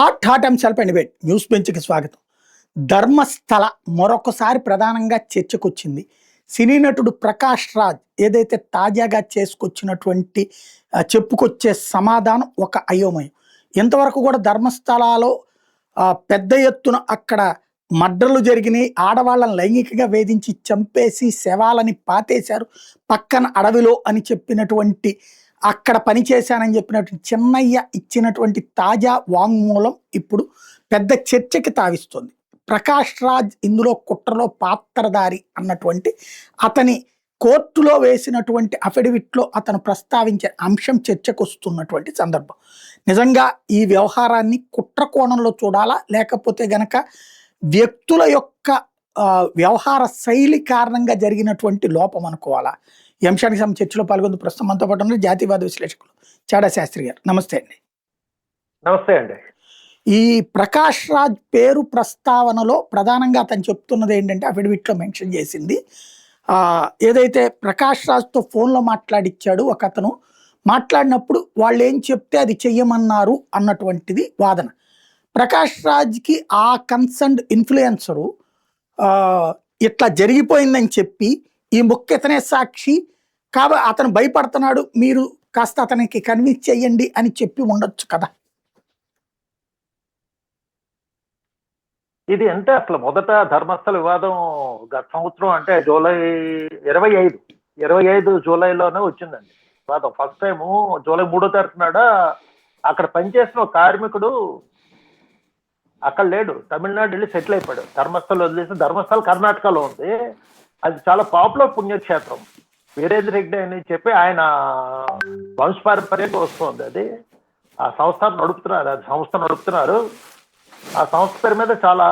Hot అంశాలపై debate news బెంచ్కి స్వాగతం. ధర్మస్థల మరొకసారి ప్రధానంగా చర్చకొచ్చింది. సినీ నటుడు ప్రకాష్ రాజ్ ఏదైతే తాజాగా చేసుకొచ్చినటువంటి చెప్పుకొచ్చే సమాధానం ఒక అయోమయం. ఇంతవరకు కూడా ధర్మస్థలాలో పెద్ద ఎత్తున అక్కడ మర్డర్లు జరిగినాయి, ఆడవాళ్ళని లైంగికంగా వేధించి చంపేసి శవాలని పాతేశారు పక్కన అడవిలో అని చెప్పినటువంటి, అక్కడ పనిచేశానని చెప్పినటువంటి చిన్నయ్య ఇచ్చినటువంటి తాజా వాంగ్మూలం ఇప్పుడు పెద్ద చర్చకి తావిస్తుంది. ప్రకాష్ రాజ్ ఇందులో కుట్రలో పాత్రధారి అన్నటువంటి అతని కోర్టులో వేసినటువంటి అఫిడవిట్లో అతను ప్రస్తావించే అంశం చర్చకు వస్తున్నటువంటి సందర్భం. నిజంగా ఈ వ్యవహారాన్ని కుట్ర కోణంలో చూడాలా, లేకపోతే గనక వ్యక్తుల యొక్క వ్యవహార శైలి కారణంగా జరిగినటువంటి లోపం అనుకోవాలా? ఈ అంశానికి సంబంధించి చర్చలో పాల్గొంది ప్రస్తుతం మనతో పాటు ఉన్న జాతీయవాద విశ్లేషకులు చాడా శాస్త్రి గారు. నమస్తే అండి. నమస్తే అండి. ఈ ప్రకాష్ రాజ్ పేరు ప్రస్తావనలో ప్రధానంగా అతను చెప్తున్నది ఏంటంటే, అఫిడవిట్లో మెన్షన్ చేసింది, ఏదైతే ప్రకాష్ రాజ్తో ఫోన్లో మాట్లాడిచ్చాడు ఒక అతను, మాట్లాడినప్పుడు వాళ్ళు ఏం చెప్తే అది చెయ్యమన్నారు అన్నటువంటిది వాదన. ప్రకాష్ రాజ్కి ఆ కన్సర్న్డ్ ఇన్ఫ్లుయెన్సరు ఇట్లా జరిగిపోయిందని చెప్పి ఈ ముఖ్య ఇతనే సాక్షి కాబట్టి అతను భయపడుతున్నాడు, మీరు కాస్త అతనికి కన్విన్స్ చెయ్యండి అని చెప్పి ఉండొచ్చు కదా. ఇది అంటే అసలు మొదట ధర్మస్థల వివాదం గత సంవత్సరం అంటే జూలై 25 జూలైలోనే వచ్చిందండి వివాదం. ఫస్ట్ టైము జూలై 3వ తారీఖు నాడ అక్కడ పనిచేసిన ఒక కార్మికుడు అక్కడ లేడు, తమిళనాడు వెళ్ళి సెటిల్ అయిపోయాడు. ధర్మస్థల వదిలేసి, ధర్మస్థల కర్ణాటకలో ఉంది. అది చాలా పాపులర్ పుణ్యక్షేత్రం. వీరేంద్ర రెడ్డి అని చెప్పి ఆయన వంశపారంపర్యంగా వస్తుంది. అది ఆ సంస్థ నడుపుతున్నారు. ఆ సంస్థ పేరు మీద చాలా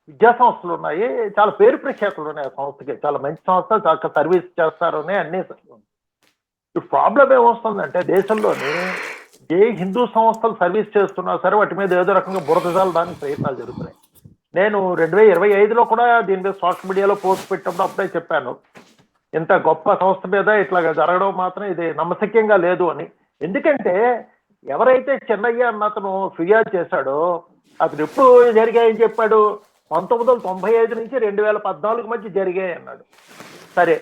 విద్యా సంస్థలు ఉన్నాయి, చాలా పేరు ప్రఖ్యాతులు ఉన్నాయి. ఆ సంస్థకి చాలా మంచి సంస్థ, చాలా సర్వీస్ చేస్తారు అని అన్ని. ఇప్పుడు ప్రాబ్లం ఏమొస్తుందంటే, దేశంలోని ఏ హిందూ సంస్థలు సర్వీస్ చేస్తున్నా సరే వాటి మీద ఏదో రకంగా బురద జల్లడానికి ప్రయత్నాలు జరుగుతున్నాయి. నేను 2025లో కూడా దీని మీద సోషల్ మీడియాలో పోస్ట్ పెట్టినప్పుడు అప్పుడే చెప్పాను, ఇంత గొప్ప సంస్థ మీద ఇట్లా జరగడం మాత్రం ఇది నమ్మశక్యంగా లేదు అని. ఎందుకంటే ఎవరైతే చెన్నయ్య అన్న అతను ఫిర్యాదు చేశాడో అతను ఎప్పుడు జరిగాయని చెప్పాడు, 1995 నుంచి 2014 మధ్య జరిగాయి అన్నాడు. సరే,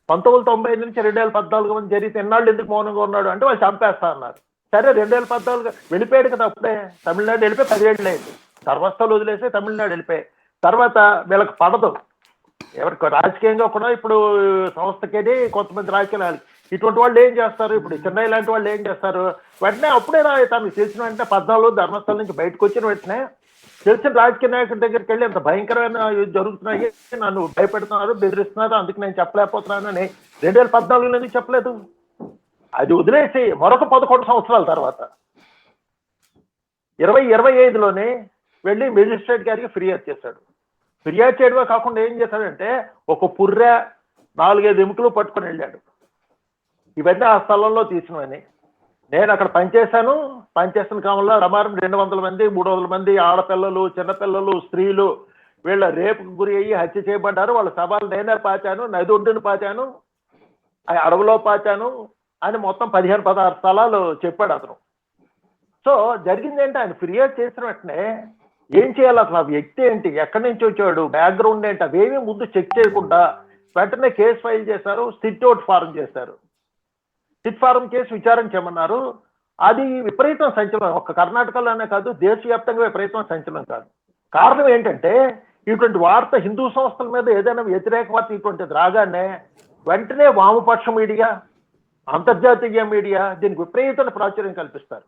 1995 నుంచి 2014 మధ్య జరిగితే ఎన్నాళ్ళు ఎందుకు మౌనంగా ఉన్నాడు అంటే వాళ్ళు చంపేస్తా అన్నారు. సరే, 2014 వెళ్ళిపోయాడు కదా, అప్పుడే తమిళనాడు వెళ్ళిపోయి 10 ఏళ్ళు అయింది. ధర్మస్థలు వదిలేసి తమిళనాడు వెళ్ళిపోయి తర్వాత వీళ్ళకి పడదు, ఎవరికి రాజకీయంగా కూడా ఇప్పుడు సంస్థకేది కొంతమంది రాజకీయాలు, ఇటువంటి వాళ్ళు ఏం చేస్తారు, ఇప్పుడు చెన్నై లాంటి వాళ్ళు ఏం చేస్తారు, వెంటనే అప్పుడే తనకు తెలిసిన వెంటనే 14 ధర్మస్థలం నుంచి బయటకు వచ్చిన వెంటనే తెలిసిన రాజకీయ నాయకుడి దగ్గరికి వెళ్ళి ఎంత భయంకరమైన జరుగుతున్నాయి, నన్ను భయపెడుతున్నారు, బెదిరిస్తున్నారు, అందుకు నేను చెప్పలేకపోతున్నాను అని 2014 ఎందుకు చెప్పలేదు? అది వదిలేసి మరొక 11 సంవత్సరాల తర్వాత 2025లోనే వెళ్ళి మెజిస్ట్రేట్ గారికి ఫిర్యాదు చేశాడు. ఫిర్యాదు చేయడమే కాకుండా ఏం చేశాడంటే ఒక పుర్రె 4-5 ఎముకలు పట్టుకొని వెళ్ళాడు. ఇవన్నీ ఆ స్థలంలో తీసినవని. నేను అక్కడ పనిచేసిన కాలంలో రమారం 200 మంది 300 మంది ఆడపిల్లలు, చిన్నపిల్లలు, స్త్రీలు వీళ్ళ రేపుకు గురి అయ్యి హత్య చేయబడ్డారు. వాళ్ళ సభలు నేనే పాచాను, నది ఒడ్డును పాచాను, అడవిలో పాచాను అని మొత్తం 15-16 స్థలాలు చెప్పాడు అతను. సో జరిగింది ఏంటి, ఆయన ఫిర్యాదు చేసిన వెంటనే ఏం చేయాలి, అసలు ఆ వ్యక్తి ఏంటి, ఎక్కడి నుంచి వచ్చాడు, బ్యాక్గ్రౌండ్ ఏంటి, అవేమీ ముందు చెక్ చేయకుండా వెంటనే కేసు ఫైల్ చేశారు. సిట్ ఫారం చేశారు. సిట్ ఫారం కేసు విచారణ చేయమన్నారు. అది విపరీతం సంచలనం, ఒక్క కర్ణాటకలోనే కాదు దేశవ్యాప్తంగా విపరీతం సంచలనం కాదు. కారణం ఏంటంటే ఇటువంటి వార్త హిందూ సంస్థల మీద ఏదైనా వ్యతిరేక వార్త ఇటువంటిది రాగానే వెంటనే వామపక్ష మీడియా, అంతర్జాతీయ మీడియా దీనికి విపరీతమైన ప్రాచుర్యం కల్పిస్తారు.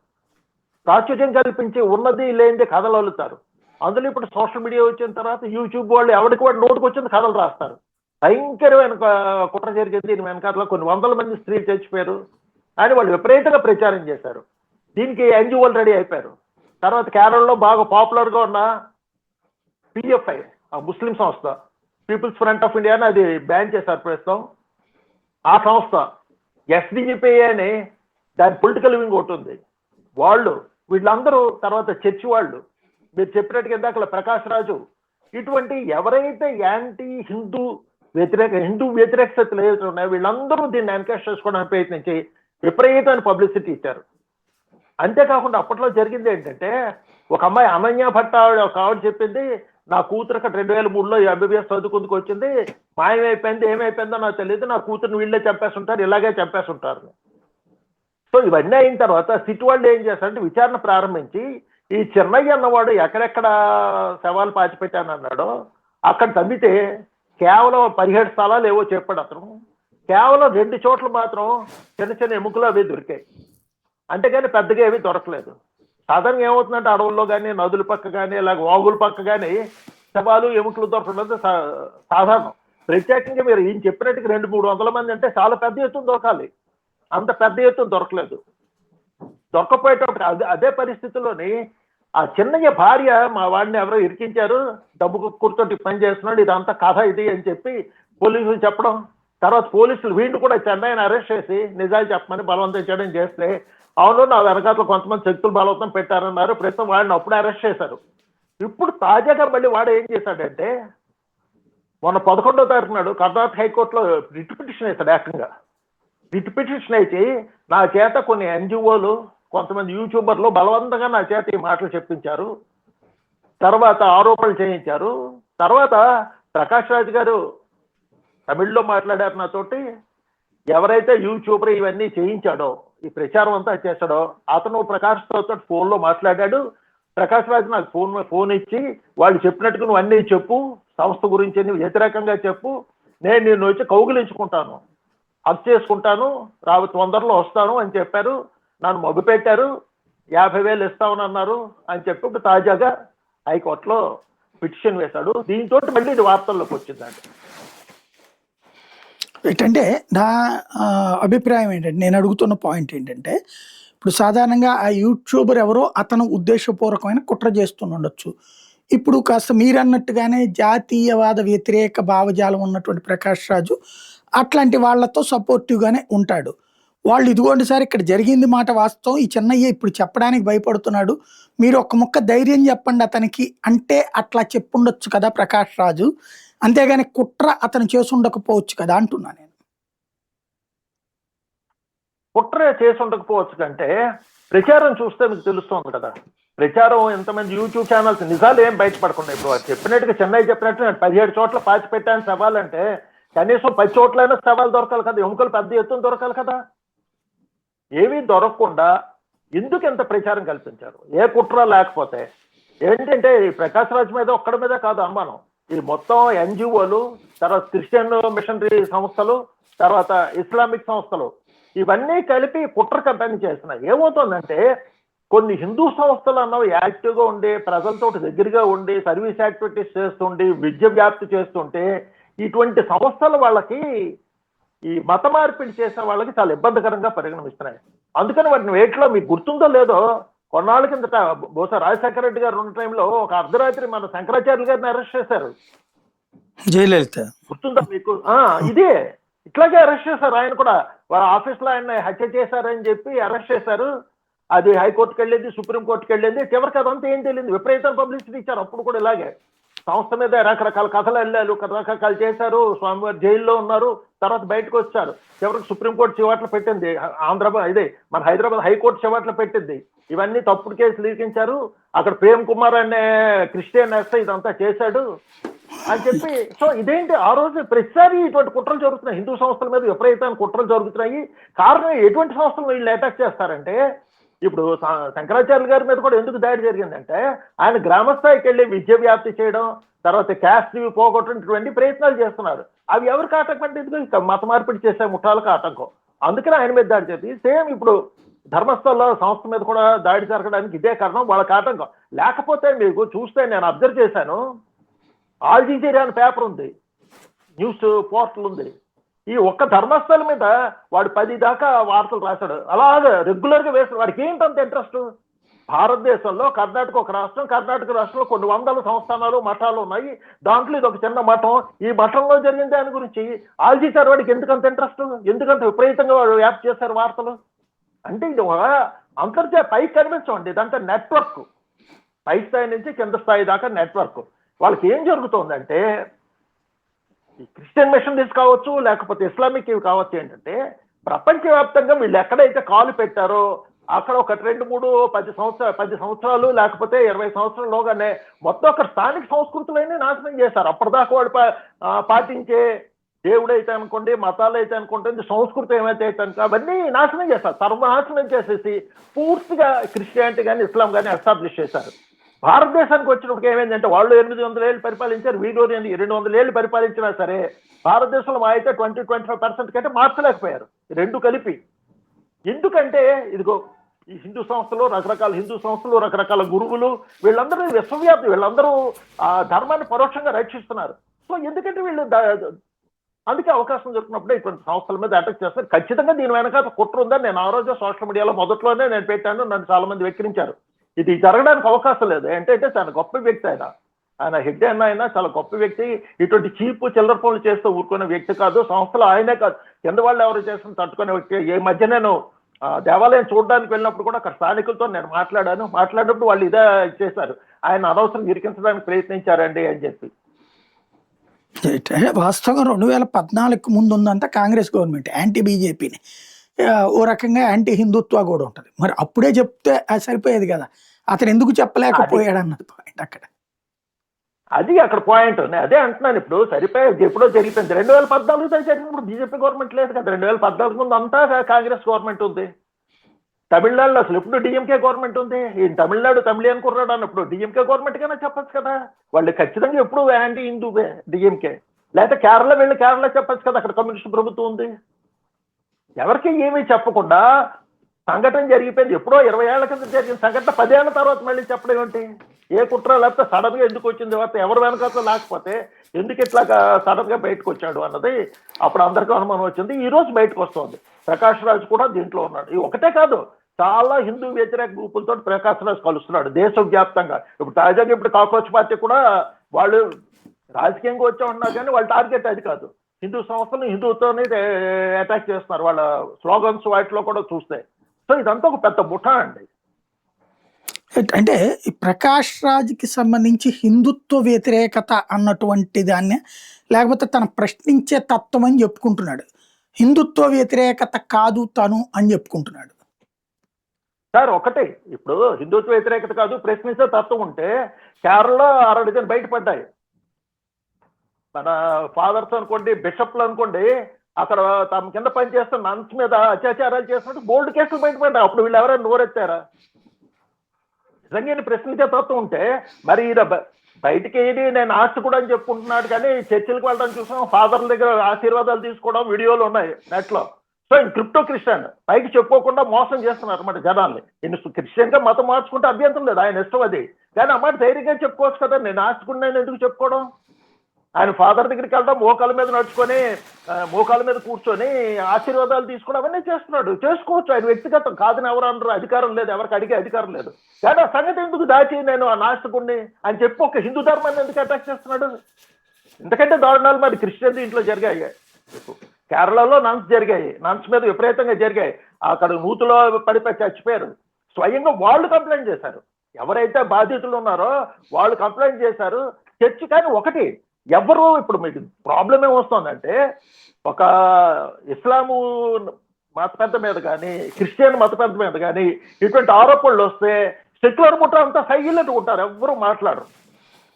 ప్రాచుర్యం కల్పించి ఉన్నది లేనిది కథలు అల్లుతారు. అందులో ఇప్పుడు సోషల్ మీడియా వచ్చిన తర్వాత యూట్యూబ్ వాళ్ళు ఎవరికి వాడు నోటుకు వచ్చింది కథలు రాస్తారు. భయంకరమైన కుట్ర జరిగింది, దీని వెనకాల కొన్ని 100 మంది స్త్రీలు చచ్చిపోయారు అని వాళ్ళు విపరీతంగా ప్రచారం చేశారు. దీనికి ఎన్జిఓలు రెడీ అయిపోయారు. తర్వాత కేరళలో బాగా పాపులర్గా ఉన్న పిఎఫ్ఐ, ఆ ముస్లిం సంస్థ, పీపుల్స్ ఫ్రంట్ ఆఫ్ ఇండియా అని అది బ్యాన్ చేశారు ప్రస్తుతం. ఆ సంస్థ ఎస్డిజిపి అని దాని పొలిటికల్ వింగ్ ఒకటి ఉంది. వీళ్ళందరూ తర్వాత చర్చి వాళ్ళు, మీరు చెప్పినట్టుగా ఇందాక ప్రకాష్ రాజు, ఇటువంటి ఎవరైతే యాంటీ హిందూ వ్యతిరేక శక్తులు ఏదైతే ఉన్నాయో వీళ్ళందరూ దీన్ని ఎన్కరేజ్ చేసుకోవడానికి ప్రయత్నించి విపరీతమైన పబ్లిసిటీ ఇచ్చారు. అంతేకాకుండా అప్పట్లో జరిగింది ఏంటంటే ఒక అమ్మాయి అనన్య భట్ట ఒక ఆవిడ చెప్పింది, నా కూతురు అక్కడ 2003లో ఎంబీబీఎస్ చదువుకుందుకు వచ్చింది, మాయమైపోయింది, ఏమైపోయిందో నాకు తెలియదు, నా కూతురుని వీళ్ళే చంపేస్తుంటారు, ఇలాగే చంపేస్తుంటారు. సో ఇవన్నీ అయిన తర్వాత సిట్ వాళ్ళు ఏం చేస్తారంటే విచారణ ప్రారంభించి ఈ చిన్నయ్య అన్నవాడు ఎక్కడెక్కడ శవాలు పాచిపెట్టానన్నాడో అక్కడ తమ్మితే కేవలం 17 స్థలాలు ఏవో చెప్పాడు అతను. కేవలం 2 చోట్ల మాత్రం చిన్న చిన్న ఎముకలు అవి దొరికాయి, అంతేగాని పెద్దగా ఏమీ దొరకలేదు. సాధారణంగా ఏమవుతుందంటే అడవుల్లో కానీ నదుల పక్క కానీ ఇలాగ వాగుల పక్క కానీ శవాలు ఎముకలు దొరకలేదు సాధారణం. ప్రత్యేకంగా మీరు ఈయన చెప్పినట్టుగా 200-300 మంది అంటే చాలా పెద్ద ఎత్తున దొరకాలి, అంత పెద్ద ఎత్తున దొరకలేదు. దొరకపోయేటప్పుడు అదే పరిస్థితుల్లోని ఆ చిన్నయ్య భార్య మా వాడిని ఎవరో ఇరికించారు, డబ్బు కుర్తోటి పని చేస్తున్నాడు, ఇదంతా కథ ఇది అని చెప్పి పోలీసులు చెప్పడం. తర్వాత పోలీసులు వీడిని కూడా చెన్నైని అరెస్ట్ చేసి నిజాలు చెప్పమని బలవంతం చేయడం చేస్తే, అవును నా వెనకాతలో కొంతమంది శక్తులు బలవంతం పెట్టారన్నారు, ప్రస్తుతం వాడిని అప్పుడే అరెస్ట్ చేశారు. ఇప్పుడు తాజాగా మళ్ళీ వాడు ఏం చేశాడంటే మొన్న 11వ తారీఖు నాడు కర్ణాటక హైకోర్టులో రిట్ పిటిషన్ వేశాడు. ఏకంగా రిట్ పిటిషన్ అయితే నా చేత కొన్ని ఎన్జిఓలు కొంతమంది యూట్యూబర్లు బలవంతంగా నా చేత ఈ మాటలు చెప్పించారు, తర్వాత ఆరోపణలు చేయించారు. తర్వాత ప్రకాష్ రాజ్ గారు తమిళ్లో మాట్లాడారు నాతోటి, ఎవరైతే యూట్యూబర్ ఇవన్నీ చేయించాడో ఈ ప్రచారం అంతా చేశాడో అతను ప్రకాష్ రాజ్ తోటి ఫోన్లో మాట్లాడాడు. ప్రకాష్ రాజ్ నాకు ఫోన్ ఇచ్చి వాళ్ళు చెప్పినట్టుగా నువ్వు అన్నీ చెప్పు, సంస్థ గురించి నువ్వు వ్యతిరేకంగా చెప్పు, నేను నిన్ను వచ్చి కౌగిలించుకుంటాను, హక్ చేసుకుంటాను, తొందరలో వస్తాను అని చెప్పారు. నన్ను మభ్యపెట్టారు, 50,000 ఇస్తామని అన్నారు అని చెప్పి ఇప్పుడు తాజాగా హైకోర్టులో పిటిషన్ వేశాడు. దీంతో మళ్ళీ ఇది వార్తల్లోకి వచ్చిందండి. ఏంటంటే నా అభిప్రాయం ఏంటంటే, నేను అడుగుతున్న పాయింట్ ఏంటంటే, ఇప్పుడు సాధారణంగా ఆ యూట్యూబర్ ఎవరో అతను ఉద్దేశపూర్వకమైన కుట్ర చేస్తుండొచ్చు. ఇప్పుడు కాస్త మీరన్నట్టుగానే జాతీయవాద వ్యతిరేక భావజాలం ఉన్నటువంటి ప్రకాష్ రాజు అట్లాంటి వాళ్ళతో సపోర్టివ్గానే ఉంటాడు. వాళ్ళు ఇదిగోండి సార్ ఇక్కడ జరిగింది మాట వాస్తవం, ఈ చిన్నయ్య ఇప్పుడు చెప్పడానికి భయపడుతున్నాడు, మీరు ఒక్క ముక్క ధైర్యం చెప్పండి అతనికి అంటే అట్లా చెప్పుండొచ్చు కదా ప్రకాష్ రాజు, అంతేగాని కుట్ర అతను చేసి ఉండకపోవచ్చు కదా అంటున్నా నేను. కుట్ర చేసి ఉండకపోవచ్చు కంటే ప్రచారం చూస్తే మీకు తెలుస్తుంది కదా, ప్రచారం ఎంతమంది యూట్యూబ్ ఛానల్స్ నిజాలు ఏం బయటపడకుండా ఇప్పుడు చెప్పినట్టుగా చెన్నై చెప్పినట్టు నేను 17 చోట్ల పాచి పెట్టాను సవాలంటే కనీసం 10 చోట్లైనా సవాలు దొరకాలి కదా, ఎముకలు పెద్ద ఎత్తున దొరకాలి కదా. ఏమీ దొరకకుండా ఎందుకు ఎంత ప్రచారం కల్పించారు, ఏ కుట్ర లేకపోతే. ఏంటంటే ఈ ప్రకాష్ రాజ్ మీద ఒక్కడి మీద కాదు అనుమానం, ఈ మొత్తం ఎన్జిఓలు, తర్వాత క్రిస్టియన్ మిషనరీ సంస్థలు, తర్వాత ఇస్లామిక్ సంస్థలు ఇవన్నీ కలిపి కుట్ర కంపెనీ చేస్తున్నాయి. ఏమవుతుందంటే కొన్ని హిందూ సంస్థలు అన్నవి యాక్టివ్గా ఉండి ప్రజలతో దగ్గరగా ఉండి సర్వీస్ యాక్టివిటీస్ చేస్తుండి విద్య వ్యాప్తి చేస్తుంటే ఇటువంటి సంస్థలు వాళ్ళకి ఈ మత మార్పిడి చేసే వాళ్ళకి చాలా ఇబ్బందికరంగా పరిగణిస్తున్నాయి. అందుకని వాటిని వేటిలో మీకు గుర్తుందో లేదో కొన్నాళ్ళ కిందట బహుశా రాజశేఖర రెడ్డి గారు ఉన్న టైంలో ఒక అర్ధరాత్రి మన శంకరాచార్య గారిని అరెస్ట్ చేశారు, జయలలిత గుర్తుందా మీకు? ఇదే ఇట్లాగే అరెస్ట్ చేశారు. ఆయన కూడా వాళ్ళ ఆఫీస్లో ఆయన హత్య చేశారని చెప్పి అరెస్ట్ చేశారు. అది హైకోర్టుకి వెళ్ళింది, సుప్రీంకోర్టుకి వెళ్ళింది, చివరికి అదంతా ఏం తెలియదు, విపరీతం పబ్లిసిటీ ఇచ్చారు. అప్పుడు కూడా ఇలాగే సంస్థ మీద రకరకాల కథలు వెళ్ళారు, రకరకాలు చేశారు, స్వామివారి జైల్లో ఉన్నారు, తర్వాత బయటకు వచ్చారు. చివరికి సుప్రీంకోర్టు చివాట్లు పెట్టింది, ఇదే మన హైదరాబాద్ హైకోర్టు చివాట్లు పెట్టింది. ఇవన్నీ తప్పుడు కేసులు లీకించారు, అక్కడ ప్రేమ్ కుమార్ అనే క్రిస్టియన్ ఎస్ఐ ఇదంతా చేశాడు అని చెప్పి. సో ఇదేంటి ఆ రోజు ప్రతిసారి ఇటువంటి కుట్రలు జరుగుతున్నాయి, హిందూ సంస్థల మీద విపరీతమైన కుట్రలు జరుగుతున్నాయి. కారణం ఎటువంటి సంస్థలు వీళ్ళు అటాక్ చేస్తారంటే, ఇప్పుడు శంకరాచార్య గారి మీద కూడా ఎందుకు దాడి జరిగిందంటే ఆయన గ్రామస్థాయికి వెళ్ళి విద్య వ్యాప్తి చేయడం, తర్వాత క్యాస్ట్ పోగొట్టినటువంటి ప్రయత్నాలు చేస్తున్నారు. అవి ఎవరికి ఆటంకం అంటే ఇదిగో మత మార్పిడి చేసే ముఠాలకు ఆటంకం. అందుకని ఆయన మీద దాడి చేసి సేమ్ ఇప్పుడు ధర్మస్థల సంస్థ మీద కూడా దాడి జరగడానికి ఇదే కారణం, వాళ్ళకి ఆటంకం. లేకపోతే మీకు చూస్తే నేను అబ్జర్వ్ చేశాను, ఆల్ జజీరా అనే పేపర్ ఉంది, న్యూస్ పోర్టల్ ఉంది, ఈ ఒక్క ధర్మస్థలం మీద వాడు 10 దాకా వార్తలు రాశాడు. అలాగే రెగ్యులర్గా వేస్తాడు. వాడికి ఏంటంత ఇంట్రెస్ట్? భారతదేశంలో కర్ణాటక ఒక రాష్ట్రం, కర్ణాటక రాష్ట్రంలో కొన్ని వందల సంస్థానాలు మఠాలు ఉన్నాయి, దాంట్లో ఇది ఒక చిన్న మఠం, ఈ మఠంలో జరిగిన దాని గురించి ఆల్జీసారు వాడికి ఎందుకంత ఇంట్రెస్ట్, ఎందుకంత విపరీతంగా వాడు యాప్ చేశారు వార్తలు. అంటే ఇది ఒక అంతర్జాతీయ పైకి కనిపించండి, ఇదంతా నెట్వర్క్, పై స్థాయి నుంచి కింద స్థాయి దాకా నెట్వర్క్. వాళ్ళకి ఏం జరుగుతుందంటే ఈ క్రిస్టియన్ మిషనరీస్ కావచ్చు, లేకపోతే ఇస్లామిక్ ఇవి కావచ్చు, ఏంటంటే ప్రపంచవ్యాప్తంగా వీళ్ళు ఎక్కడైతే కాలు పెట్టారో అక్కడ ఒక 10 సంవత్సరాలు లేకపోతే 20 సంవత్సరాల్లోగానే మొత్తం అక్కడ స్థానిక సంస్కృతులన్నీ నాశనం చేశారు. అప్పటిదాకా వాళ్ళు పాటించే దేవుడైతే అనుకోండి, మతాలు అయితే అనుకోండి, సంస్కృతి ఏమైతే అయితే అనుకో అవన్నీ నాశనం చేశారు. సర్వనాశనం చేసేసి పూర్తిగా క్రిస్టియానిటీ కానీ ఇస్లాం కానీ ఎస్టాబ్లిష్ చేశారు. భారతదేశానికి వచ్చినప్పుడు ఏమైందంటే వాళ్ళు 800 ఏళ్ళు పరిపాలించారు, వీళ్ళు 200 ఏళ్ళు పరిపాలించినా సరే భారతదేశంలో మా అయితే 20-25% కంటే మార్చలేకపోయారు రెండు కలిపి. ఎందుకంటే ఇదిగో ఈ హిందూ సంస్థలు, రకరకాల హిందూ సంస్థలు, రకరకాల గురువులు, వీళ్ళందరూ విశ్వవ్యాప్తి, వీళ్ళందరూ ఆ ధర్మాన్ని పరోక్షంగా రక్షిస్తున్నారు. సో ఎందుకంటే వీళ్ళు అందుకే అవకాశం దొరికినప్పుడే ఇటువంటి సంస్థల మీద అటాక్ చేస్తారు. ఖచ్చితంగా దీని వెనక కుట్ర ఉందని నేను ఆ రోజు సోషల్ మీడియాలో మొదట్లోనే నేను పెట్టాను. నన్ను చాలా మంది వెక్కిరించారు. ఇది జరగడానికి అవకాశం లేదు. ఏంటంటే చాలా గొప్ప వ్యక్తి ఆయన హెగ్డే అన్న ఆయన చాలా గొప్ప వ్యక్తి. ఇటువంటి చీపు చిల్లర పనులు చేస్తూ ఊరుకునే వ్యక్తి కాదు. సంస్థలు ఆయనే కాదు, కింద వాళ్ళు ఎవరు చేసిన తట్టుకునే వ్యక్తి. ఈ మధ్య నేను దేవాలయం చూడడానికి వెళ్ళినప్పుడు కూడా అక్కడ స్థానికులతో నేను మాట్లాడినప్పుడు వాళ్ళు ఇదే చేశారు, ఆయన అనవసరం ఇరికించడానికి ప్రయత్నించారండి అని చెప్పి. వాస్తవంగా 2014 ముందు ఉందంతా కాంగ్రెస్ గవర్నమెంట్ యాంటీ బీజేపీని, ఓ రకంగా యాంటీ హిందుత్వ కూడా ఉంటుంది. మరి అప్పుడే చెప్తే అది సరిపోయేది కదా, అతను ఎందుకు చెప్పలేకపోయాడు అన్నది పాయింట్ అక్కడ. అది అక్కడ పాయింట్. నేను అదే అంటున్నాను. ఇప్పుడు సరిపోయేది ఎప్పుడో జరిగిపోయింది. 2014 జరిగినప్పుడు బీజేపీ గవర్నమెంట్ లేదు కదా. 2014 ముందు అంతా కాంగ్రెస్ గవర్నమెంట్ ఉంది. తమిళనాడులో అసలు ఎప్పుడు డిఎంకే గవర్నమెంట్ ఉంది. ఈ తమిళనాడు తమిళియన్ కుర్రాడు అన్నప్పుడు డిఎంకే గవర్నమెంట్ కన్నా చెప్పచ్చు కదా. వాళ్ళు ఖచ్చితంగా ఎప్పుడు యాంటీ హిందూ డిఎంకే. లేకపోతే కేరళ చెప్పచ్చు కదా, అక్కడ కమ్యూనిస్ట్ ప్రభుత్వం ఉంది. ఎవరికి ఏమీ చెప్పకుండా సంఘటన జరిగిపోయింది. ఎప్పుడో 20 ఏళ్ల కింద జరిగిన సంఘటన 10 ఏళ్ల తర్వాత మళ్ళీ చెప్పడం ఏంటి? ఏ కుట్ర లేకపోతే సడన్ గా ఎందుకు వచ్చింది, ఎవరు వెనకాల లేకపోతే ఎందుకు ఇట్లా సడన్ గా బయటకు వచ్చాడు అన్నది అప్పుడు అందరికీ అనుమానం వచ్చింది. ఈ రోజు బయటకు వస్తుంది. ప్రకాష్ రాజ్ కూడా దీంట్లో ఉన్నాడు. ఇది ఒకటే కాదు, చాలా హిందూ వ్యతిరేక గ్రూపులతో ప్రకాష్ రాజ్ కలుస్తున్నాడు దేశవ్యాప్తంగా. ఇప్పుడు తాజాగా కాక్రోచ్ పార్టీ కూడా వాళ్ళు రాజకీయంగా వచ్చామన్నారు, కానీ వాళ్ళ టార్గెట్ అది కాదు. హిందూ సంస్థలు హిందువుతోనే అటాక్ చేస్తున్నారు వాళ్ళ స్లోగన్స్ వాటిలో కూడా చూస్తే. సో ఇదంతా ఒక పెద్ద ముఠా అండి. అంటే ఈ ప్రకాష్ రాజ్కి సంబంధించి హిందుత్వ వ్యతిరేకత అన్నటువంటి దాన్ని, లేకపోతే తన ప్రశ్నించే తత్వం అని చెప్పుకుంటున్నాడు, హిందుత్వ వ్యతిరేకత కాదు తను అని చెప్పుకుంటున్నాడు. సార్ ఒకటే, ఇప్పుడు హిందుత్వ వ్యతిరేకత కాదు ప్రశ్నించే తత్వం ఉంటే కేరళలో 6 డజన్ బయటపడ్డాయి. మన ఫాదర్స్ అనుకోండి, బిషప్లు అనుకోండి, అక్కడ తమ కింద పనిచేస్తున్న నన్స్ మీద అత్యాచారాలు చేసినట్టు బోల్డ్ కేసులు బయటపడ్డాయి. అప్పుడు వీళ్ళు ఎవరైనా నోరెత్తారా? నిజంగా ప్రశ్నించే తత్వం ఉంటే మరి బయటికి ఏది నేను ఆస్తికుడు అని చెప్పుకుంటున్నాడు, కానీ చర్చిలకు వెళ్ళడం చూసాం, ఫాదర్ల దగ్గర ఆశీర్వాదాలు తీసుకోవడం వీడియోలు ఉన్నాయి నెట్లో. సో క్రిప్టో క్రిస్టియన్ పైకి చెప్పుకోకుండా మోసం చేస్తున్నారు అన్నమాట జనాల్ని. నేను క్రిస్టియన్ గా మతం మార్చుకుంటే అభ్యంతరం లేదు, ఆయన ఇష్టం అది. కానీ అమ్మాట ధైర్యంగా చెప్పుకోవచ్చు కదా, నేను ఆస్తికుడు నేను ఎందుకు చెప్పుకోవడం? ఆయన ఫాదర్ దగ్గరికి వెళ్ళడం, మోకాల మీద నడుచుకొని మోకాల మీద కూర్చొని ఆశీర్వాదాలు తీసుకోవడం అవన్నీ చేస్తున్నాడు. చేసుకోవచ్చు, ఆయన వ్యక్తిగతం కాదని ఎవరు అనరు, అధికారం లేదు, ఎవరికి అడిగే అధికారం లేదు. కానీ ఆ సంగతి ఎందుకు దాచి నేను ఆ నాస్తికుడిని అని చెప్పి ఒక హిందూ ధర్మాన్ని ఎందుకు అటాక్ చేస్తున్నాడు? ఎందుకంటే దారుణాలు మరి క్రిస్టియన్ ఇంట్లో జరిగాయి. కేరళలో నన్స్ జరిగాయి, నన్స్ మీద విపరీతంగా జరిగాయి. అక్కడ నూతులో పడిపోయి చచ్చిపోయారు. స్వయంగా వాళ్ళు కంప్లైంట్ చేశారు, ఎవరైతే బాధితులు ఉన్నారో వాళ్ళు కంప్లైంట్ చేశారు చర్చి. కానీ ఒకటి, ఎవరు ఇప్పుడు మీకు ప్రాబ్లం ఏమొస్తుందంటే, ఒక ఇస్లాము మత పెద్ద మీద కానీ క్రిస్టియన్ మత పెద్ద మీద కానీ ఇటువంటి ఆరోపణలు వస్తే సెక్యులర్ ముఠా అంతా సైలెంట్ ఉంటారు, ఎవరు మాట్లాడరు.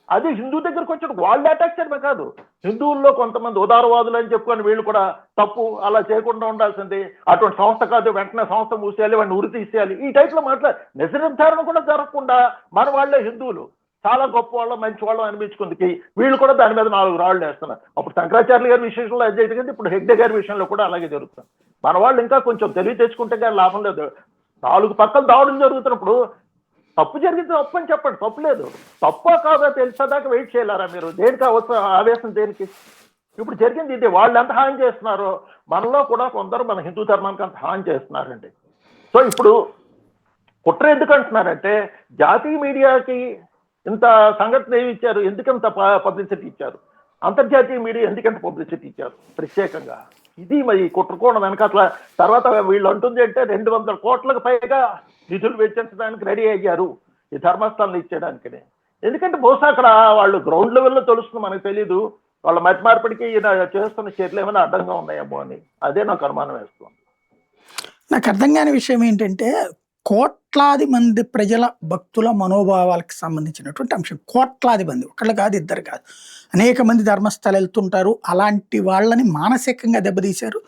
అది హిందూ దగ్గరకు వచ్చిన వాళ్ళు అటాక్ చేయడమే కాదు, హిందువుల్లో కొంతమంది ఉదారవాదులు అని చెప్పుకొని వీళ్ళు కూడా తప్పు, అలా చేయకుండా ఉండాల్సింది, అటువంటి సంస్థ కాదు, వెంటనే సంస్థ మూసేయాలి, వాడిని ఉరి తీసేయాలి, ఈ టైప్లో నిజ నిర్ధారణ కూడా జరగకుండా మన వాళ్ళే హిందువులు చాలా గొప్ప వాళ్ళం మంచి వాళ్ళం అనిపించుకుందికి వీళ్ళు కూడా దాని మీద 4 రాళ్ళు వేస్తున్నారు. అప్పుడు శంకరాచార్య గారి విషయంలో అది జరిగింది, ఇప్పుడు హెగ్డే గారి విషయంలో కూడా అలాగే జరుగుతుంది. మన వాళ్ళు ఇంకా కొంచెం తెలివి తెచ్చుకుంటే కానీ లాభం లేదు. 4 పక్కల దాడులు జరుగుతున్నప్పుడు తప్పు జరిగింది తప్పు అని చెప్పండి, తప్పు లేదు. తప్పో కాదో తెలిసేదాకా వెయిట్ చేయలేరా మీరు? దేనికి ఆవేశం దేనికి? ఇప్పుడు జరిగింది ఇది, వాళ్ళు ఎంత హాని చేస్తున్నారో మనలో కూడా కొందరు మన హిందూ ధర్మానికి అంత హాని చేస్తున్నారండి. సో ఇప్పుడు కుట్ర ఎందుకు అంటున్నారంటే, జాతీయ మీడియాకి ఇంత సంఘటన ఏమి ఇచ్చారు, ఎందుకంత పబ్లిసిటీ ఇచ్చారు, అంతర్జాతీయ మీడియా ఎందుకంత పబ్లిసిటీ ఇచ్చారు ప్రత్యేకంగా? ఇది మరి కుట్రకోణ వెనకాల. తర్వాత వీళ్ళు అంటుంది అంటే 200 కోట్లకు పైగా నిధులు వెచ్చించడానికి రెడీ అయ్యారు ఈ ధర్మస్థానం ఇచ్చేయడానికి. ఎందుకంటే బహుశా అక్కడ వాళ్ళు గ్రౌండ్ లెవెల్లో తెలుస్తుంది, మనకు తెలీదు. వాళ్ళ మతి మార్పిడికి చేస్తున్న చర్యలు ఏమైనా అడ్డంగా ఉన్నాయేమో అని, అదే నాకు అనుమానం వేస్తుంది. నాకు అర్థం కాని విషయం ఏంటంటే, కోట్లాది మంది ప్రజల భక్తుల మనోభావాలకు సంబంధించినటువంటి అంశం. కోట్లాది మంది, ఒకళ్ళు కాదు, ఇద్దరు కాదు, అనేక మంది ధర్మస్థలాలు వెళ్తుంటారు. అలాంటి వాళ్ళని మానసికంగా దెబ్బతీశారు.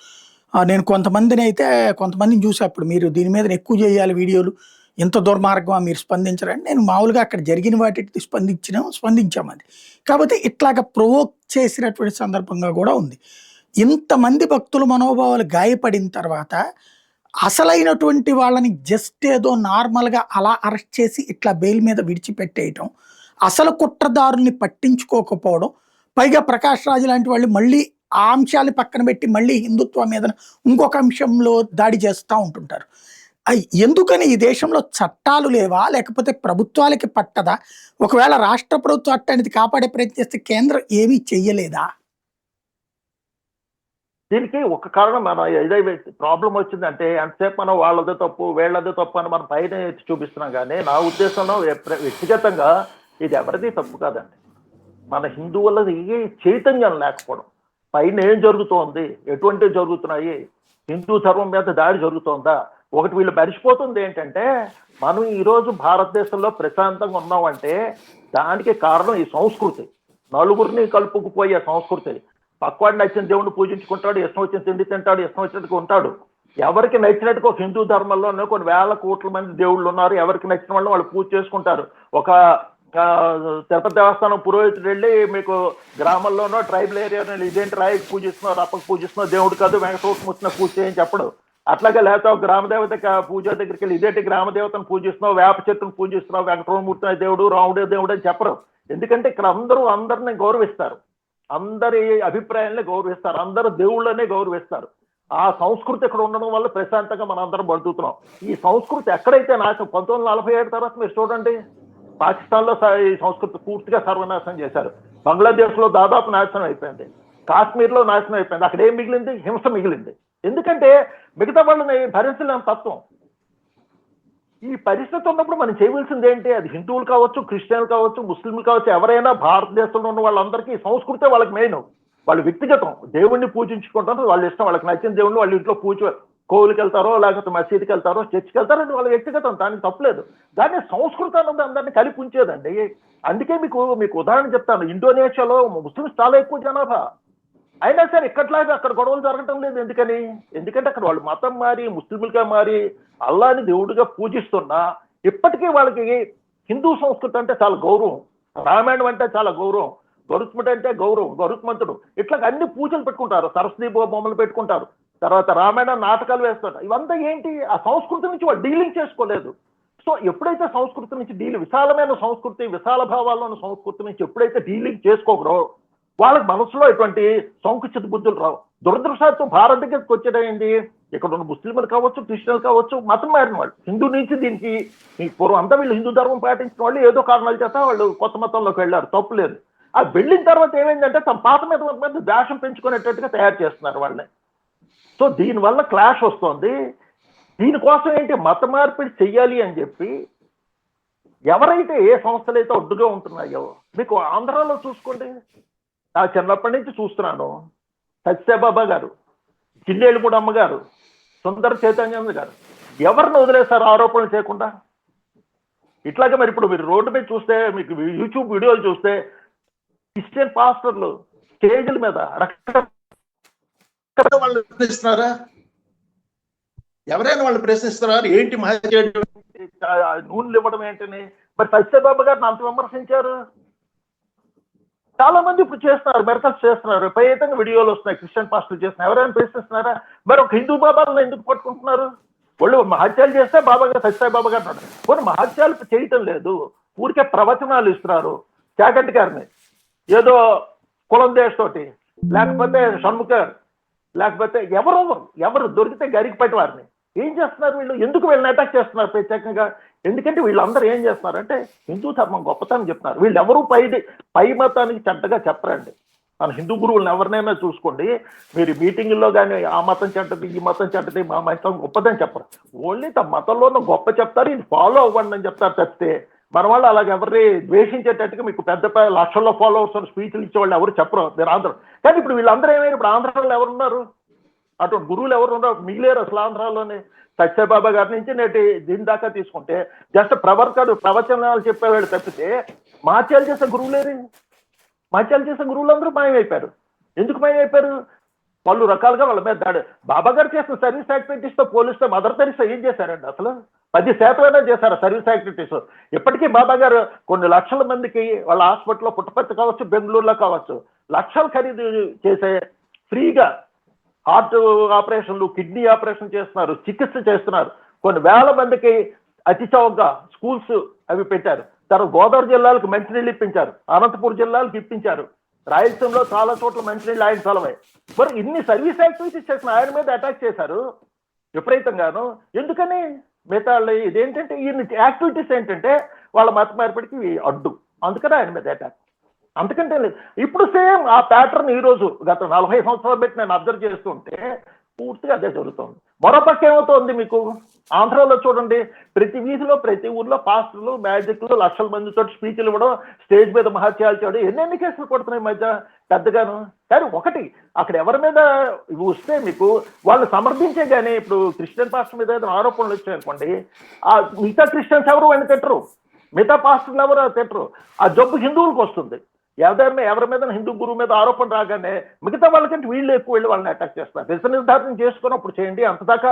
నేను కొంతమందిని చూసి, అప్పుడు మీరు దీని మీద ఎక్కువ చేయాలి వీడియోలు, ఎంత దుర్మార్గమా మీరు స్పందించరని, నేను మామూలుగా అక్కడ జరిగిన వాటికి స్పందించాం. అది కాకపోతే ఇట్లాగ ప్రొవోక్ చేసినటువంటి సందర్భంగా కూడా ఉంది. ఇంతమంది భక్తుల మనోభావాలు గాయపడిన తర్వాత అసలైనటువంటి వాళ్ళని జస్ట్ ఏదో నార్మల్గా అలా అరెస్ట్ చేసి ఇట్లా బెయిల్ మీద విడిచిపెట్టేయటం, అసలు కుట్రదారుల్ని పట్టించుకోకపోవడం, పైగా ప్రకాష్ రాజు లాంటి వాళ్ళు మళ్ళీ ఆ అంశాన్ని పక్కన పెట్టి మళ్ళీ హిందుత్వం మీద ఇంకొక అంశంలో దాడి చేస్తూ ఉంటుంటారు. ఎందుకని ఈ దేశంలో చట్టాలు లేవా, లేకపోతే ప్రభుత్వాలకి పట్టదా? ఒకవేళ రాష్ట్ర ప్రభుత్వం చట్టాన్ని కాపాడే ప్రయత్నం చేస్తే కేంద్రం ఏమీ చెయ్యలేదా? దీనికి ఒక కారణం, మన ఏదైతే ప్రాబ్లం వచ్చిందంటే ఎంతసేపు మనం వాళ్ళదే తప్పు వీళ్ళదే తప్పు అని మనం పైన ఎత్తి చూపిస్తున్నాం. కానీ నా ఉద్దేశంలో వ్యక్తిగతంగా ఇది ఎవరిది తప్పు కాదండి. మన హిందువులది చైతన్యం లేకపోవడం, పైన ఏం జరుగుతోంది, ఎటువంటివి జరుగుతున్నాయి, హిందూ ధర్మం మీద దాడి జరుగుతోందా, ఒకటి వీళ్ళు మరిచిపోతుంది ఏంటంటే, మనం ఈరోజు భారతదేశంలో ప్రశాంతంగా ఉన్నామంటే దానికి కారణం ఈ సంస్కృతి, నలుగురిని కలుపుకుపోయే సంస్కృతి. పక్కవాడిని నచ్చిన దేవుడిని పూజించుకుంటాడు, ఇష్టం వచ్చిన తిండి తింటాడు, ఇష్టం వచ్చినట్టుగా ఉంటాడు. ఎవరికి నచ్చినట్టుగా ఒక హిందూ ధర్మంలోనే కొన్ని వేల కోట్ల మంది దేవుళ్ళు ఉన్నారు. ఎవరికి నచ్చిన వాళ్ళు పూజ చేసుకుంటారు. ఒక తిరుపతి దేవస్థానం పురోహితుడు వెళ్ళి మీకు గ్రామంలోనో ట్రైబల్ ఏరియాలో ఇదేంటి రాయికి పూజిస్తున్నావు, రప్పకు పూజిస్తున్నావు, దేవుడు కాదు వెంకటేశ్వర వచ్చిన పూజ చేయని చెప్పడు. అట్లాగే లేకపోతే ఒక గ్రామదేవత పూజ దగ్గరికి వెళ్ళి ఇదేంటి గ్రామదేవతను పూజిస్తున్నావు, వేప చెట్టును పూజిస్తున్నావు, వెంకటరమూర్తి దేవుడు, రాముడే దేవుడు అని చెప్పరు. ఎందుకంటే ఇక్కడ అందరిని గౌరవిస్తారు, అందరి అభిప్రాయాన్ని గౌరవిస్తారు, అందరు దేవుళ్ళనే గౌరవిస్తారు. ఆ సంస్కృతి ఇక్కడ ఉండడం వల్ల ప్రశాంతంగా మనం అందరం బతుకుతున్నాం. ఈ సంస్కృతి ఎక్కడైతే నాశనం, 1947 తర్వాత మీరు చూడండి, పాకిస్తాన్లో ఈ సంస్కృతి పూర్తిగా సర్వనాశనం చేశారు. బంగ్లాదేశ్లో దాదాపు నాశనం అయిపోయింది, కాశ్మీర్లో నాశనం అయిపోయింది. అక్కడ ఏం మిగిలింది? హింస మిగిలింది. ఎందుకంటే మిగతా వాళ్ళని భరించలేని తత్వం. ఈ పరిస్థితి ఉన్నప్పుడు మనం చేయవలసింది ఏంటి? అది హిందువులు కావచ్చు, క్రిస్టియన్లు కావచ్చు, ముస్లింలు కావచ్చు, ఎవరైనా భారతదేశంలో ఉన్న వాళ్ళందరికీ సంస్కృతే వాళ్ళకి మెయిన్. వాళ్ళు వ్యక్తిగతం దేవుణ్ణి పూజించుకుంటారు, వాళ్ళ ఇష్టం, వాళ్ళకి నచ్చిన దేవుణ్ణి వాళ్ళ ఇంట్లో కోవిలికి వెళ్తారో లేకపోతే మసీదుకి వెళ్తారో చర్చికి వెళ్తారో అది వాళ్ళ వ్యక్తిగతం, దానికి తప్పలేదు. దాన్ని సంస్కృతి అన్నది అందరినీ కలిపి ఉంచేదండి. అందుకే మీకు ఉదాహరణ చెప్తాను, ఇండోనేషియాలో ముస్లిమ్స్ చాలా ఎక్కువ జనాభా, అయినా సరే ఇక్కట్లాగా అక్కడ గొడవలు జరగటం లేదు. ఎందుకంటే అక్కడ వాళ్ళు మతం మారి ముస్లింలుగా మారి అల్లాని దేవుడిగా పూజిస్తున్నా ఇప్పటికీ వాళ్ళకి హిందూ సంస్కృతి అంటే చాలా గౌరవం, రామాయణం అంటే చాలా గౌరవం, గరుత్ముడు అంటే గౌరవం, గరుత్మంతుడు, ఇట్లా అన్ని పూజలు పెట్టుకుంటారు, సరస్వతి బొమ్మలు పెట్టుకుంటారు, తర్వాత రామాయణ నాటకాలు వేస్తారు. ఇవంతా ఏంటి? ఆ సంస్కృతి నుంచి వాళ్ళు డీలింగ్ చేసుకోలేదు. సో ఎప్పుడైతే సంస్కృతి నుంచి విశాలమైన సంస్కృతి, విశాల భావాల్లో ఉన్న సంస్కృతి నుంచి ఎప్పుడైతే డీలింగ్ చేసుకోకరో వాళ్ళకి మనసులో ఇటువంటి సంకుచిత బుద్ధులు రావు. దురదృష్టం భారత దగ్గరికి వచ్చేటైంది, ఇక్కడ ఉన్న ముస్లింలు కావచ్చు, క్రిస్టియన్లు కావచ్చు, మతం మారిన వాళ్ళు, హిందూ నుంచి దీనికి ఈ పూర్వం అంతా వీళ్ళు హిందూ ధర్మం పాటించిన వాళ్ళు ఏదో కారణాల చేత వాళ్ళు కొత్త మతంలోకి వెళ్ళారు, తప్పు లేదు. ఆ వెళ్ళిన తర్వాత ఏమైందంటే తమ పాత మీద ద్వేషం పెంచుకునేటట్టుగా తయారు చేస్తున్నారు వాళ్ళని. సో దీనివల్ల క్లాష్ వస్తుంది. దీనికోసం ఏంటి మత మార్పిడి చెయ్యాలి అని చెప్పి ఎవరైతే ఏ సంస్థలు అయితే అడ్డుగా ఉంటున్నాయో, మీకు ఆంధ్రాలో చూసుకోండి, నా చిన్నప్పటి నుంచి చూస్తున్నాను, సత్యబాబా గారు, జిల్లేళ్ళమూడమ్మ గారు, సుందర చైతన్యం గారు, ఎవరిని వదిలేస్తారు ఆరోపణలు చేయకుండా? ఇట్లాగే మరి ఇప్పుడు మీరు రోడ్డు మీద చూస్తే, మీకు యూట్యూబ్ వీడియోలు చూస్తే క్రిస్టియన్ పాస్టర్లు స్టేజ్ల మీద వాళ్ళు ప్రశ్నిస్తున్నారా? ఎవరైనా వాళ్ళు ప్రశ్నిస్తున్నారు ఏంటి నూనెలు ఇవ్వడం ఏంటని? మరి సత్యబాబా గారిని అంత విమర్శించారు. చాలా మంది ఇప్పుడు చేస్తున్నారు, మెరకల్స్ చేస్తున్నారు, విపరీతంగా వీడియోలు వస్తున్నాయి, క్రిస్టియన్ పాస్టర్లు చేస్తున్నారు. ఎవరైనా ప్రశ్నిస్తున్నారా? మరి ఒక హిందూ బాబాలను ఎందుకు పట్టుకుంటున్నారు? వాళ్ళు మహత్యాలు చేస్తే బాబా గారు, సత్యబాబా గారు అన్నాడు, కొన్ని మహత్యాలు చేయటం లేదు, ఊరికే ప్రవచనాలు ఇస్తున్నారు. చాగంటి గారిని ఏదో కులం దేశతోటి, లేకపోతే షణ్ముఖ, లేకపోతే ఎవరు దొరికితే గరికి పట్టి వారిని ఏం చేస్తున్నారు వీళ్ళు? ఎందుకు వీళ్ళని అటాక్ చేస్తున్నారు ప్రత్యేకంగా? ఎందుకంటే వీళ్ళందరూ ఏం చేస్తున్నారంటే హిందూ ధర్మం గొప్పతనం చెప్తున్నారు. వీళ్ళు ఎవరు పై మతానికి చెడ్డగా చెప్పరండి. మన హిందూ గురువులను ఎవరినైనా చూసుకోండి, మీరు మీటింగుల్లో కానీ ఆ మతం చెడ్డది, ఈ మతం చెడ్డది, మా మతం గొప్పదని చెప్పరు. ఓన్లీ తమ మతంలో గొప్ప చెప్తారు, ఇది ఫాలో అవ్వండి అని చెప్తారు తప్పితే మన వాళ్ళు అలాగే ఎవరిని ద్వేషించేటట్టుగా మీకు పెద్ద లక్షల్లో ఫాలోవర్స్ స్పీచ్లు ఇచ్చేవాళ్ళు ఎవరు చెప్పరు, మీరు ఆంధ్ర. కానీ ఇప్పుడు వీళ్ళందరూ ఏమైనా ఇప్పుడు ఆంధ్రాలో ఎవరున్నారు? అటువంటి గురువులు ఎవరు ఉన్నారు? మిగిలేరు అసలు ఆంధ్రాలోనే. సత్యబాబా గారి నుంచి నేటి దీని దాకా తీసుకుంటే జస్ట్ ప్రవచనాలు చెప్పేవాడు తప్పితే మార్చాలు చేసే గురువులేరు. మార్చాలు చేసే గురువులందరూ మాయమైపోయారు. ఎందుకు మాయమైపోయారు? పలు రకాలుగా వాళ్ళ మీద దాడి. బాబా గారు చేసిన సర్వీస్ యాక్టివిటీస్ తో పోలిస్తే మదర్ తెరీసా ఏం చేశారండి? అసలు 10% చేశారు సర్వీస్ యాక్టివిటీస్. ఇప్పటికీ బాబా గారు కొన్ని లక్షల మందికి వాళ్ళ హాస్పిటల్లో పుట్టపర్తి కావచ్చు, బెంగళూరులో కావచ్చు, లక్షలు ఖరీదు చేసే ఫ్రీగా హార్ట్ ఆపరేషన్లు, కిడ్నీ ఆపరేషన్ చేస్తున్నారు, చికిత్స చేస్తున్నారు. కొన్ని వేల మందికి అతి చౌకగా స్కూల్స్ అవి పెట్టారు. తర్వాత గోదావరి జిల్లాలకు మంచినీళ్ళు ఇప్పించారు, అనంతపురం జిల్లాలకు ఇప్పించారు, రాయలసీమలో చాలా చోట్ల మంచినీళ్ళు ఆయన చలవే. మరి ఇన్ని సర్వీస్ యాక్టివిటీస్ చేసిన ఆయన మీద అటాక్ చేశారు విపరీతంగాను. ఎందుకని? మిగతా ఇదేంటంటే ఈ యాక్టివిటీస్ ఏంటంటే వాళ్ళ మత మార్పిడికి అడ్డు, అందుకని ఆయన మీద అటాక్. అంతకంటే లేదు. ఇప్పుడు సేమ్ ఆ ప్యాటర్న్ ఈ రోజు గత 40 సంవత్సరాలు పెట్టి నేను అబ్జర్వ్ చేస్తుంటే పూర్తిగా అదే జరుగుతుంది. మరోపక్క ఏమవుతోంది మీకు ఆంధ్రాలో చూడండి, ప్రతి వీధిలో ప్రతి ఊర్లో పాస్టర్లు, మ్యాజిక్లు, లక్షల మందితో స్పీచ్లు ఇవ్వడం, స్టేజ్ మీద మహత్యాలు చేయడం, ఎన్నెన్ని కేసులు కొడుతున్నాయి ఈ మధ్య పెద్దగాను. కానీ ఒకటి అక్కడ ఎవరి మీద వస్తే మీకు వాళ్ళు సమర్థించే కానీ ఇప్పుడు క్రిస్టియన్ పాస్టర్ మీద ఏదైనా ఆరోపణలు వచ్చాయనుకోండి, ఆ మిగతా క్రిస్టియన్స్ ఎవరు వాడిని తిట్టరు, మిగతా పాస్టర్లు ఎవరు తిట్టరు. ఆ జబ్బు హిందువులకు వస్తుంది. ఎవరి మీద హిందూ గురువు మీద ఆరోపణ రాగానే మిగతా వాళ్ళకంటే వీళ్ళు ఎక్కువ వెళ్ళి వాళ్ళని అటాక్ చేస్తారు. దేశ నిర్ధారణ చేసుకుని అప్పుడు చేయండి. అంతదాకా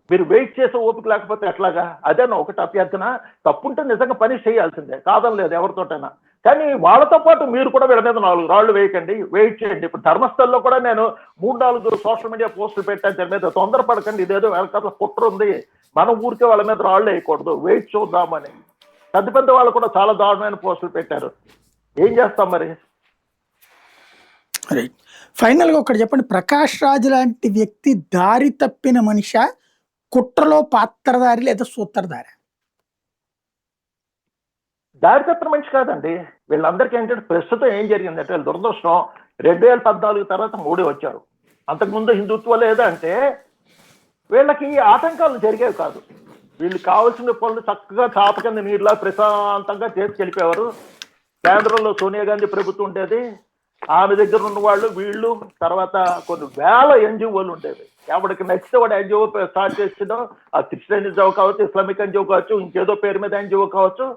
మీరు వెయిట్ చేసే ఓపిక లేకపోతే ఎట్లాగా? అదే నా ఒకటి అభ్యర్థన. తప్పుంటే నిజంగా పని చేయాల్సిందే, కాదని లేదు ఎవరితోటైనా. కానీ వాళ్ళతో పాటు మీరు కూడా వీళ్ళ మీద 4 రాళ్ళు వేయకండి, వెయిట్ చేయండి. ఇప్పుడు ధర్మస్థల్లో కూడా నేను 3-4 సోషల్ మీడియా పోస్టులు పెట్టాను దాని మీద. తొందరపడకండి, ఇదేదో వెనకాల కుట్ర ఉంది, మన ఊరికే వాళ్ళ మీద రాళ్ళు వేయకూడదు, వెయిట్ చూద్దామని. పెద్ద పెద్ద వాళ్ళు కూడా చాలా దారుణమైన పోస్టులు పెట్టారు. ఏం చేస్తాం మరి? రైట్. ఫైనల్గా ఒకటి చెప్పండి, ప్రకాష్ రాజ్ లాంటి వ్యక్తి దారి తప్పిన మనిషి, కుట్రలో పాత్రధారి లేదా సూత్రధారి? దారి తప్పిన మనిషి కాదండి. వీళ్ళందరికీ ఏంటంటే ప్రస్తుతం ఏం జరిగిందంటే వీళ్ళ దురదృష్టం, 2014 తర్వాత మోడీ వచ్చారు. అంతకుముందు హిందుత్వ లేదా అంటే వీళ్ళకి ఆటంకాలు జరిగేవి కాదు. వీళ్ళు కావాల్సిన పనులు చక్కగా చాప కింద నీరులా ప్రశాంతంగా చేసుకెళ్ళిపోయేవారు. కేంద్రంలో సోనియా గాంధీ ప్రభుత్వం ఉండేది, ఆమె దగ్గర ఉన్న వాళ్ళు వీళ్ళు, తర్వాత కొన్ని వేల ఎన్జిఓలు ఉండేవి. ఎవరికి నచ్చితే వాడు ఎన్జిఓ స్టార్ట్ చేసిందో, ఆ క్రిస్టియన్ ఎన్జిఓ కావచ్చు, ఇస్లామిక్ ఎన్జిఓ కావచ్చు, ఇంకేదో పేరు మీద ఎన్జిఓ కావచ్చు.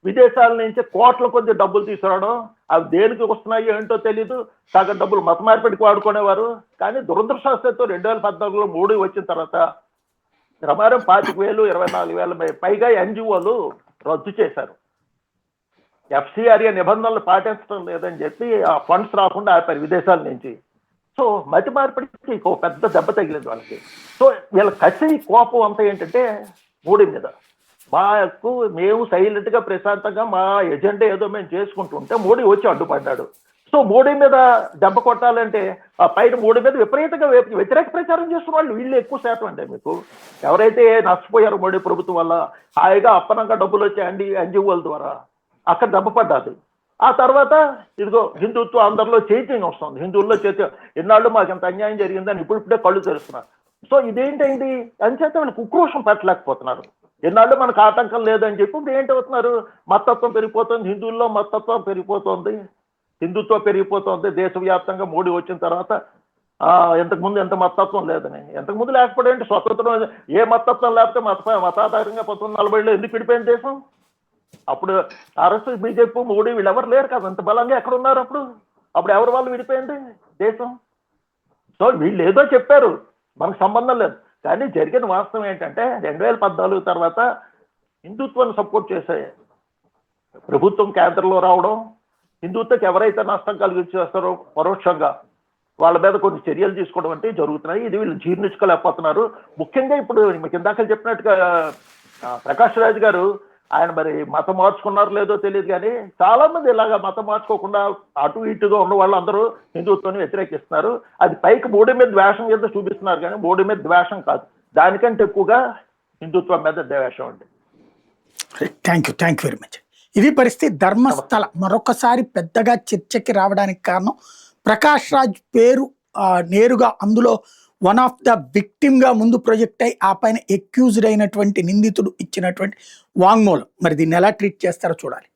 విదేశాల నుంచి కోట్ల కొద్ది డబ్బులు తీసుకురావడం, అవి దేనికి వస్తున్నాయి ఏంటో తెలీదు. సగం డబ్బులు మత మార్పిడికి వాడుకునేవారు. కానీ దురదృష్టవశాత్తు 2014లో మోడీ వచ్చిన తర్వాత ప్రమారం 25,000, 24,000 పైగా ఎన్జిఓలు రద్దు చేశారు. FCRA నిబంధనలు పాటించడం లేదని చెప్పి ఆ ఫండ్స్ రాకుండా ఆపారు విదేశాల నుంచి. సో మతి మార్పిడికి ఒక పెద్ద దెబ్బ తగిలింది వాళ్ళకి. సో వీళ్ళ కసి కోపం అంతా ఏంటంటే మోడీ మీద. మేము సైలెంట్ గా ప్రశాంతంగా మా ఎజెండా ఏదో మేము చేసుకుంటుంటే మోడీ వచ్చి అడ్డుపడ్డాడు. సో మోడీ మీద దెబ్బ కొట్టాలంటే ఆ పైన మోడీ మీద విపరీతంగా వ్యతిరేక ప్రచారం చేస్తున్న వాళ్ళు వీళ్ళు ఎక్కువ శాతం అండి. మీకు ఎవరైతే నష్టపోయారో మోడీ ప్రభుత్వం వల్ల, హాయిగా అప్పనంగా డబ్బులు వచ్చాయండి ఎన్జిఓల ద్వారా, అక్కడ దెబ్బ పడ్డాది. ఆ తర్వాత ఇదిగో హిందుత్వ అందరిలో చైతన్యం వస్తుంది. హిందువుల్లో చైతన్యం, ఎన్నాళ్ళు మాకు ఎంత అన్యాయం జరిగిందని ఇప్పుడిప్పుడే కళ్ళు తెరుస్తున్నారు. సో ఇదేంటండి అంచేత వీళ్ళకి ఉక్రోషం పెట్టలేకపోతున్నారు. ఎన్నాళ్ళు మనకు ఆటంకం లేదని చెప్పి ఇప్పుడు ఏంటవుతున్నారు, మతత్వం పెరిగిపోతుంది, హిందువుల్లో మతత్వం పెరిగిపోతుంది, హిందుత్వం పెరిగిపోతుంది. దేశవ్యాప్తంగా మోడీ వచ్చిన తర్వాత ఇంతకుముందు ఎంత మతత్వం లేదని. ఇంతకుముందు లేకపోతే ఏంటి, స్వతంత్రం ఏ మతత్వం లేకపోతే మతాధారంగా 1940లో ఎందుకు విడిపోయిన దేశం? అప్పుడు RSS, బీజేపీ, మోడీ వీళ్ళెవరు లేరు కదా, అంత బలంగా ఎక్కడ ఉన్నారు అప్పుడు ఎవరి వాళ్ళు విడిపోయింది దేశం? సో వీళ్ళు ఏదో చెప్పారు, మనకు సంబంధం లేదు. కానీ జరిగిన వాస్తవం ఏంటంటే 2014 తర్వాత హిందుత్వాన్ని సపోర్ట్ చేసే ప్రభుత్వం కేంద్రంలో రావడం, హిందుత్వకి ఎవరైతే నష్టం కలిగించేస్తారో పరోక్షంగా వాళ్ళ మీద కొన్ని చర్యలు తీసుకోవడం అంటే జరుగుతున్నాయి. ఇది వీళ్ళు జీర్ణించుకోలేకపోతున్నారు. ముఖ్యంగా ఇప్పుడు మీకు ఇందాక చెప్పినట్టుగా ప్రకాష్ రాజ్ గారు ఆయన మరి మతం మార్చుకున్నారో లేదో తెలియదు, కానీ చాలా మంది ఇలాగా మతం మార్చుకోకుండా అటు ఇటుగా ఉన్న వాళ్ళందరూ హిందుత్వాన్ని వ్యతిరేకిస్తున్నారు. అది పైకి మోడీ మీద ద్వేషం కింద చూపిస్తున్నారు, కానీ మోడీ మీద ద్వేషం కాదు, దానికంటే ఎక్కువగా హిందుత్వం మీద ద్వేషం అండి. Thank you very much. ఇది పరిస్థితి. ధర్మస్థల మరొకసారి పెద్దగా చర్చకి రావడానికి కారణం ప్రకాష్ రాజ్ పేరు నేరుగా అందులో వన్ ఆఫ్ ద విక్టిమ్ గా ముందు ప్రొజెక్ట్ అయి ఆ పైన ఎక్యూజ్డ్ అయినటువంటి నిందితుడు ఇచ్చినటువంటి వాంగ్మూలం. మరి దీన్ని ఎలా ట్రీట్ చేస్తారో చూడాలి.